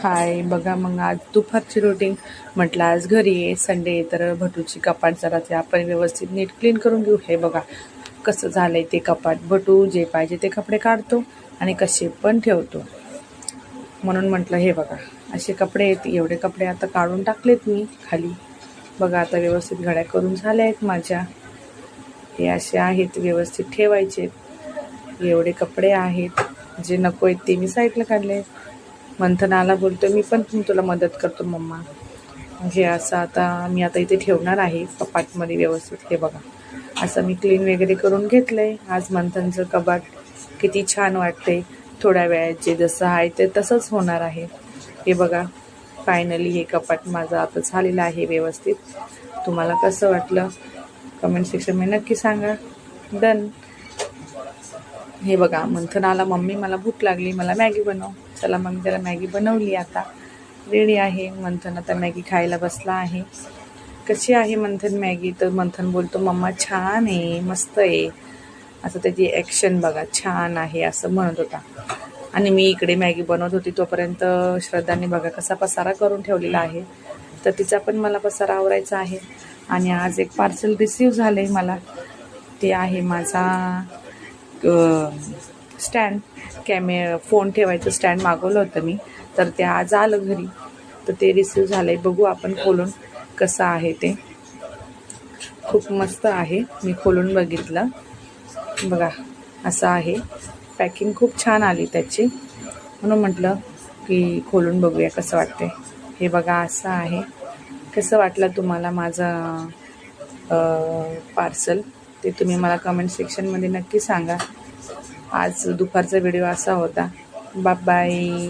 हाय बघा, मग आज दुपारची रुटीन म्हटलं आज घरी आहे, संडे आहे तर भटूची कपाट जरा ते आपण व्यवस्थित नीट क्लीन करून घेऊ. हे बघा कसं झालंय ते कपाट. भटू जे पाहिजे ते कपडे काढतो आणि कसे पण ठेवतो. म्हणून म्हटलं हे बघा असे कपडे आहेत. एवढे कपडे आता काढून टाकलेत मी खाली. बघा आता व्यवस्थित घड्या करून झाल्या आहेत माझ्या. हे असे आहेत, व्यवस्थित ठेवायचे. एवढे कपडे आहेत, जे नको आहेत ते मी साईडला काढले. मंथनाला बोलतो मी पण तुला मदत करतो मम्मा. हे असं मी आता इथे ठेवणार आहे कपाटमध्ये व्यवस्थित. हे बघा असं मी क्लीन वगैरे करून घेतलंय. आज मंथनचं कपाट किती छान वाटतंय. थोड्या वेळात जे जसं आहे ते तसंच होणार आहे. हे बघा फायनली हे कपाट माझं आता झालेलं आहे व्यवस्थित. तुम्हाला कसं वाटलं कमेंट सेक्शनमध्ये नक्की सांगा. डन. हे बघा मंथनाला मम्मी मला भूक लागली, मला मॅगी बनव. चला मग त्याला मॅगी बनवली, आता रेडी आहे. मंथन आता मॅगी खायला बसला आहे. कशी आहे मंथन मॅगी? तर मंथन बोलतो मम्मा छान आहे, मस्त आहे. असं त्याची ॲक्शन बघा, छान आहे असं म्हणत होता. आणि मी इकडे मॅगी बनवत होती तोपर्यंत श्रद्धाने बघा कसा पसारा करून ठेवलेला आहे. तर तिचा पण मला पसारा आवरायचा आहे. आणि आज एक पार्सल रिसीव झालं आहे मला. ते आहे माझा स्टँड. फोन ठेवायचं स्टँड मागवलं होतं मी, तर ते आज आलं घरी. तर ते रिसीव झालं आहे. बघू आपण खोलून कसं आहे ते. खूप मस्त आहे, मी खोलून बघितलं. बघा असं आहे, पॅकिंग खूप छान आली त्याची. म्हणून म्हटलं की खोलून बघूया कसं वाटते. हे बघा असं आहे. कसं वाटलं तुम्हाला माझं पार्सल ते तुम्ही मला कमेंट सेक्शनमध्ये नक्की सांगा. आज दुपारचा व्हिडिओ असा होता. Bye bye.